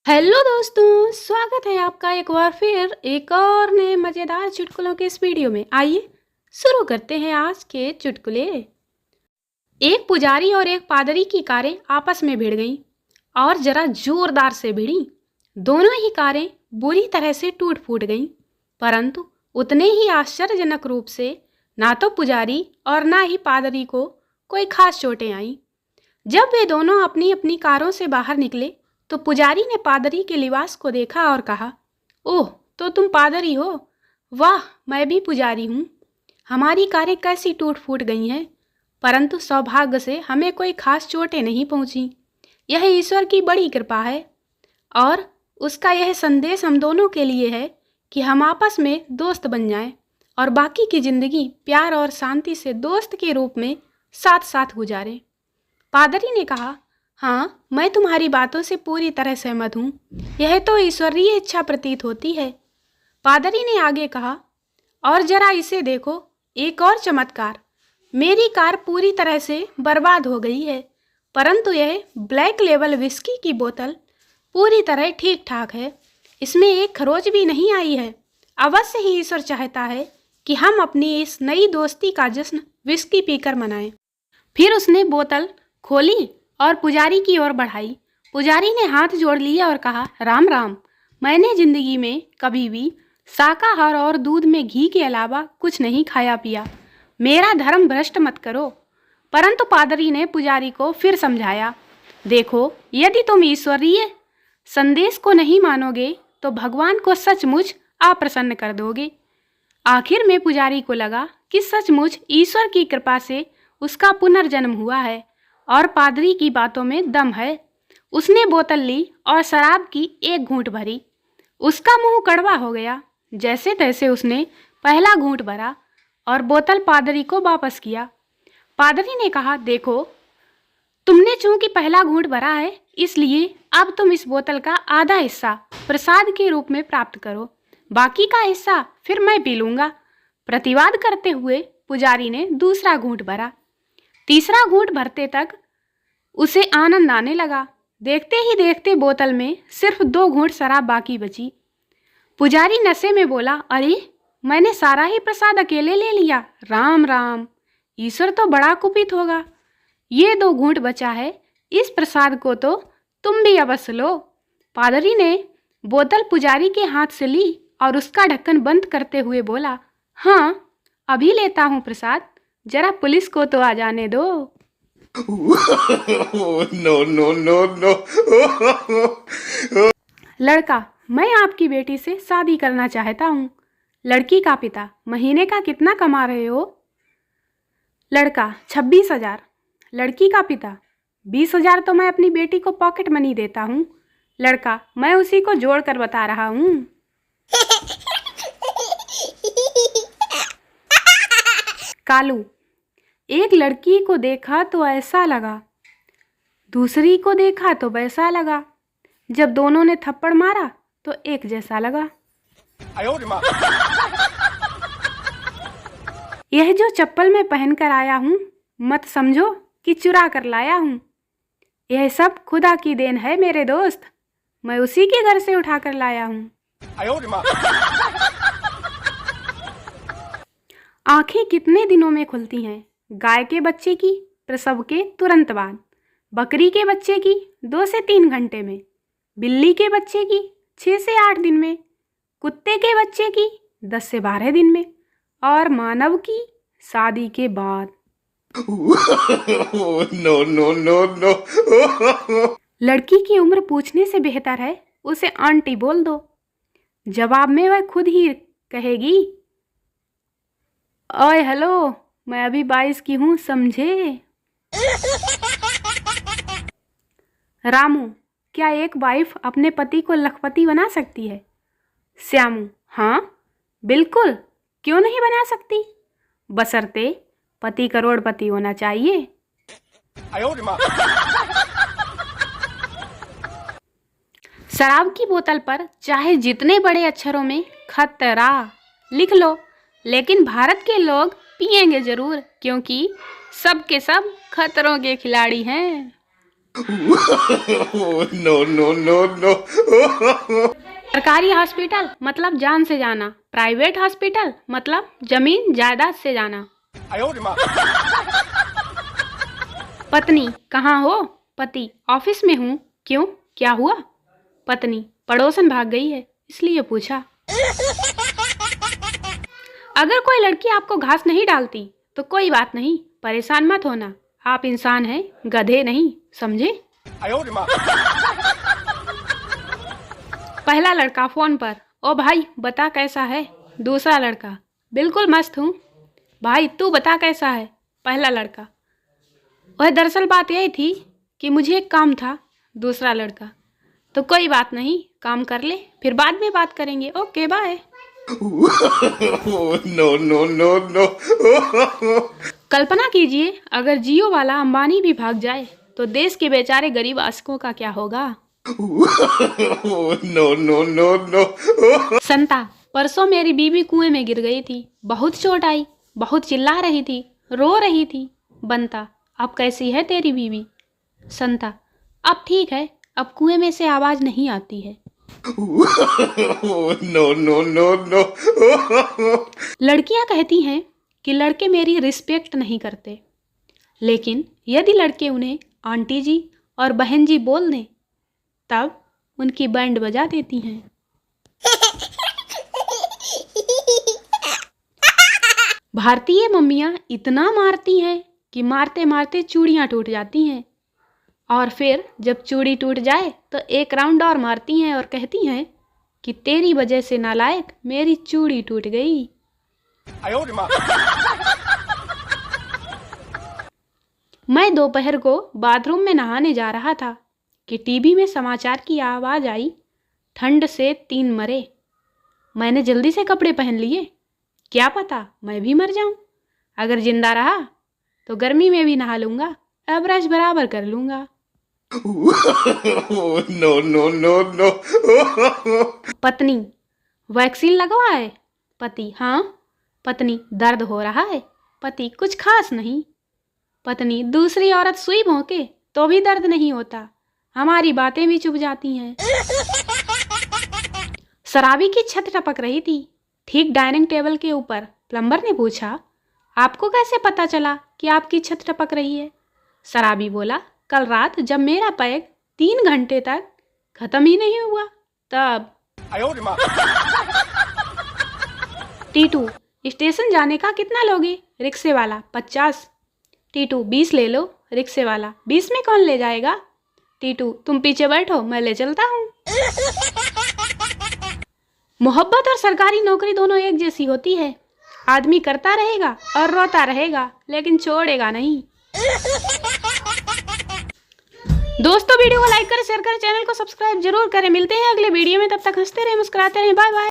Hello दोस्तों, स्वागत है आपका एक बार फिर एक और नए मज़ेदार चुटकुलों के इस वीडियो में। आइए शुरू करते हैं आज के चुटकुले। एक पुजारी और एक पादरी की कारें आपस में भिड़ गईं और जरा जोरदार से भिड़ी। दोनों ही कारें बुरी तरह से टूट फूट गईं, परंतु उतने ही आश्चर्यजनक रूप से ना तो पुजारी और ना ही पादरी को कोई खास चोटें आईं। जब वे दोनों अपनी अपनी कारों से बाहर निकले तो पुजारी ने पादरी के लिबास को देखा और कहा, ओह, तो तुम पादरी हो? वाह, मैं भी पुजारी हूँ। हमारी कारें कैसी टूट फूट गई हैं, परंतु सौभाग्य से हमें कोई खास चोटें नहीं पहुँची। यह ईश्वर की बड़ी कृपा है और उसका यह संदेश हम दोनों के लिए है कि हम आपस में दोस्त बन जाएं और बाकी की जिंदगी प्यार और शांति से दोस्त के रूप में साथ साथ गुजारें। पादरी ने कहा, हाँ, मैं तुम्हारी बातों से पूरी तरह सहमत हूँ। यह तो ईश्वरीय इच्छा प्रतीत होती है। पादरी ने आगे कहा, और जरा इसे देखो, एक और चमत्कार। मेरी कार पूरी तरह से बर्बाद हो गई है, परंतु यह ब्लैक लेबल विस्की की बोतल पूरी तरह ठीक ठाक है। इसमें एक खरोच भी नहीं आई है। अवश्य ही ईश्वर चाहता है कि हम अपनी इस नई दोस्ती का जश्न विस्की पीकर मनाएं। फिर उसने बोतल खोली और पुजारी की ओर बढ़ाई। पुजारी ने हाथ जोड़ लिया और कहा, राम राम। मैंने जिंदगी में कभी भी शाकाहार और दूध में घी के अलावा कुछ नहीं खाया पिया। मेरा धर्म भ्रष्ट मत करो। परंतु पादरी ने पुजारी को फिर समझाया, देखो, यदि तुम ईश्वरीय संदेश को नहीं मानोगे तो भगवान को सचमुच अप्रसन्न कर दोगे। आखिर में पुजारी को लगा कि सचमुच ईश्वर की कृपा से उसका पुनर्जन्म हुआ है और पादरी की बातों में दम है। उसने बोतल ली और शराब की एक घूंट भरी। उसका मुंह कड़वा हो गया। जैसे तैसे उसने पहला घूंट भरा और बोतल पादरी को वापस किया। पादरी ने कहा, देखो, तुमने चूंकि पहला घूंट भरा है, इसलिए अब तुम इस बोतल का आधा हिस्सा प्रसाद के रूप में प्राप्त करो। बाकी का हिस्सा फिर मैं पी लूंगा। प्रतिवाद करते हुए पुजारी ने दूसरा घूंट भरा। तीसरा घूंट भरते तक उसे आनंद आने लगा। देखते ही देखते बोतल में सिर्फ 2 घूंट शराब बाकी बची। पुजारी नशे में बोला, अरे, मैंने सारा ही प्रसाद अकेले ले लिया। राम राम, ईश्वर तो बड़ा कुपित होगा। ये 2 घूंट बचा है, इस प्रसाद को तो तुम भी अवश्य लो। पादरी ने बोतल पुजारी के हाथ से ली और उसका ढक्कन बंद करते हुए बोला, हाँ, अभी लेता हूँ प्रसाद। जरा पुलिस को तो आ जाने दो। No no no no. लड़का, मैं आपकी बेटी से शादी करना चाहता हूँ। लड़की का पिता, महीने का कितना कमा रहे हो? लड़का, 26,000। लड़की का पिता, 20,000 तो मैं अपनी बेटी को पॉकेट मनी देता हूँ। लड़का, मैं उसी को जोड़ कर बता रहा हूँ। कालू, एक लड़की को देखा तो ऐसा लगा, दूसरी को देखा तो वैसा लगा। जब दोनों ने थप्पड़ मारा तो एक जैसा लगा। यह जो चप्पल मैं पहन कर आया हूँ, मत समझो कि चुरा कर लाया हूँ। यह सब खुदा की देन है मेरे दोस्त। मैं उसी के घर से उठा कर लाया हूँ। आंखें कितने दिनों में खुलती हैं? गाय के बच्चे की प्रसव के तुरंत बाद, बकरी के बच्चे की 2 से 3 घंटे में, बिल्ली के बच्चे की 6 से 8 दिन में, कुत्ते के बच्चे की 10 से 12 दिन में और मानव की शादी के बाद। No no no no. लड़की की उम्र पूछने से बेहतर है उसे आंटी बोल दो। जवाब में वह खुद ही कहेगी, ओए हेलो, मैं अभी 22 की हूँ, समझे? रामू, क्या एक वाइफ अपने पति को लखपति बना सकती है? श्यामू, हाँ बिल्कुल, क्यों नहीं बना सकती, बशर्ते पति करोड़पति होना चाहिए। शराब की बोतल पर चाहे जितने बड़े अक्षरों में खतरा लिख लो, लेकिन भारत के लोग पिएंगे जरूर, क्योंकि सब के सब खतरों के खिलाड़ी हैं। No, no, no, no. सरकारी हॉस्पिटल मतलब जान से जाना, प्राइवेट हॉस्पिटल मतलब जमीन जायदाद से जाना। पत्नी कहाँ हो? पति ऑफिस में हूँ। क्यों, क्या हुआ? पत्नी पड़ोसन भाग गई है इसलिए पूछा। अगर कोई लड़की आपको घास नहीं डालती तो कोई बात नहीं, परेशान मत होना, आप इंसान हैं, गधे नहीं, समझे? पहला लड़का फोन पर, ओ भाई बता कैसा है? दूसरा लड़का, बिल्कुल मस्त हूँ। भाई तू बता कैसा है? पहला लड़का, वह दरअसल बात यही थी कि मुझे एक काम था। दूसरा लड़का, तो कोई बात नहीं, काम कर ले, फिर बाद में बात करेंगे, okay bye. No, no, no, no. कल्पना कीजिए अगर जियो वाला अंबानी भी भाग जाए तो देश के बेचारे गरीब आशिकों का क्या होगा? No, no, no, no. संता, परसों मेरी बीवी कुएं में गिर गई थी, बहुत चोट आई, बहुत चिल्ला रही थी, रो रही थी। बनता, अब कैसी है तेरी बीवी? संता, अब ठीक है, अब कुएं में से आवाज नहीं आती है। No, no, no, no. लड़कियां कहती हैं कि लड़के मेरी रिस्पेक्ट नहीं करते, लेकिन यदि लड़के उन्हें आंटी जी और बहन जी बोल दें तब उनकी बैंड बजा देती हैं। भारतीय मम्मियाँ इतना मारती हैं कि मारते मारते चूड़ियाँ टूट जाती हैं, और फिर जब चूड़ी टूट जाए तो एक राउंड और मारती हैं और कहती हैं कि तेरी वजह से नालायक मेरी चूड़ी टूट गई। मैं दोपहर को बाथरूम में नहाने जा रहा था कि टीवी में समाचार की आवाज़ आई, ठंड से 3 मरे। मैंने जल्दी से कपड़े पहन लिए, क्या पता मैं भी मर जाऊं। अगर जिंदा रहा तो गर्मी में भी नहा लूंगा, एवरेज बराबर कर लूंगा। No, no, no, no. पत्नी, वैक्सीन लगवाए? पति, हाँ। पत्नी, दर्द हो रहा है? पति, कुछ खास नहीं। पत्नी, दूसरी औरत सुई भोंके तो भी दर्द नहीं होता, हमारी बातें भी चुप जाती हैं। शराबी की छत टपक रही थी, ठीक डाइनिंग टेबल के ऊपर। प्लम्बर ने पूछा, आपको कैसे पता चला कि आपकी छत टपक रही है? शराबी बोला, कल रात जब मेरा पैग 3 घंटे तक खत्म ही नहीं हुआ तब। टीटू, स्टेशन जाने का कितना लोगे? रिक्शे वाला, 50। टीटू, 20 ले लो। रिक्शे वाला, 20 में कौन ले जाएगा? टीटू, तुम पीछे बैठो, मैं ले चलता हूँ। मोहब्बत और सरकारी नौकरी दोनों एक जैसी होती है, आदमी करता रहेगा और रोता रहेगा लेकिन छोड़ेगा नहीं। दोस्तों वीडियो को लाइक करें, शेयर करें, चैनल को सब्सक्राइब जरूर करें। मिलते हैं अगले वीडियो में, तब तक हंसते रहें, मुस्कुराते रहें, बाय बाय।